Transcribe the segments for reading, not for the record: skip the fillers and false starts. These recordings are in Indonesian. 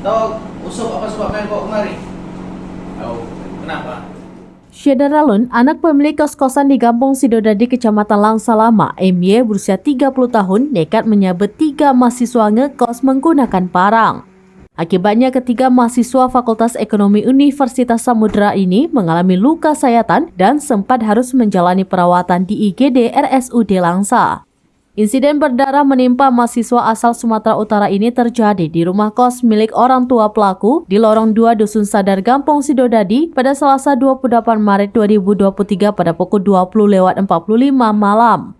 Tahu usop apa sebabnya kok kemari? Tahu kenapa? Syederalun, anak pemilik kos-kosan di Kampung Sidodadi, Kecamatan Langsa Lama, MY berusia 30 tahun, nekat menyabet 3 mahasiswa ngekos menggunakan parang. Akibatnya ketiga mahasiswa Fakultas Ekonomi Universitas Samudra ini mengalami luka sayatan dan sempat harus menjalani perawatan di IGD RSUD Langsa. Insiden berdarah menimpa mahasiswa asal Sumatera Utara ini terjadi di rumah kos milik orang tua pelaku di Lorong 2 Dusun Sadar, Kampung Sidodadi pada Selasa 28 Maret 2023 pada pukul 20.45 malam.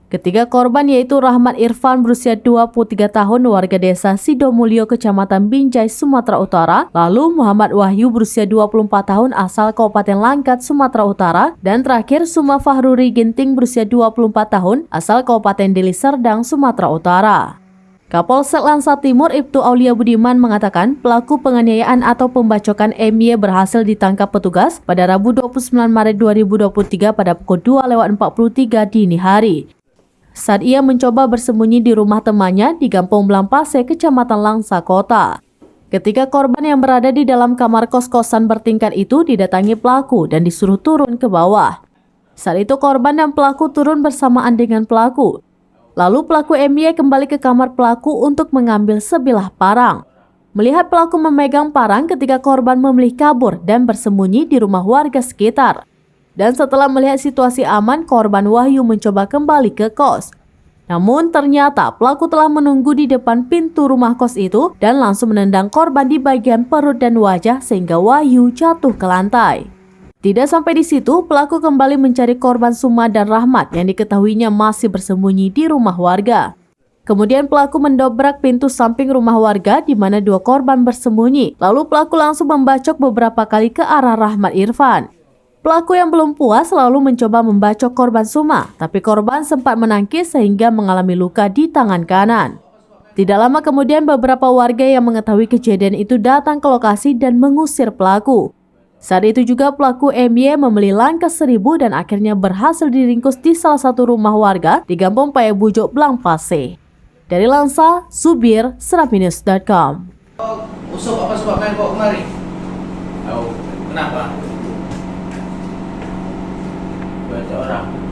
Ketiga korban yaitu Rahmat Irfan berusia 23 tahun warga desa Sidomulyo, Kecamatan Binjai, Sumatera Utara, lalu Muhammad Wahyu berusia 24 tahun asal Kabupaten Langkat, Sumatera Utara, dan terakhir Suma Fahruri Ginting berusia 24 tahun asal Kabupaten Deli Serdang, Sumatera Utara. Kapolsek Langsa Timur Ibtu Aulia Budiman mengatakan pelaku penganiayaan atau pembacokan MY berhasil ditangkap petugas pada Rabu 29 Maret 2023 pada pukul 2.43 dini hari. Saat ia mencoba bersembunyi di rumah temannya di Kampung Blampase, Kecamatan Langsa Kota. Ketika korban yang berada di dalam kamar kos-kosan bertingkat itu didatangi pelaku dan disuruh turun ke bawah. Saat itu korban dan pelaku turun bersamaan dengan pelaku. Lalu pelaku MY kembali ke kamar pelaku untuk mengambil sebilah parang. Melihat pelaku memegang parang ketika korban memilih kabur dan bersembunyi di rumah warga sekitar. Dan setelah melihat situasi aman, korban Wahyu mencoba kembali ke kos. Namun ternyata pelaku telah menunggu di depan pintu rumah kos itu dan langsung menendang korban di bagian perut dan wajah sehingga Wahyu jatuh ke lantai. Tidak sampai di situ, pelaku kembali mencari korban Suma dan Rahmat yang diketahuinya masih bersembunyi di rumah warga. Kemudian pelaku mendobrak pintu samping rumah warga di mana 2 korban bersembunyi. Lalu pelaku langsung membacok beberapa kali ke arah Rahmat Irfan. Pelaku yang belum puas lalu mencoba membacok korban Suma, tapi korban sempat menangkis sehingga mengalami luka di tangan kanan. Tidak lama kemudian beberapa warga yang mengetahui kejadian itu datang ke lokasi dan mengusir pelaku. Saat itu juga pelaku MY membeli langkah 1.000 dan akhirnya berhasil diringkus di salah satu rumah warga di Kampung Payabujo, Blampase. Dari Langsa, Subir, Serapinews.com. Usop apa sebabnya kok kemari? Tahu kenapa? Banyak orang.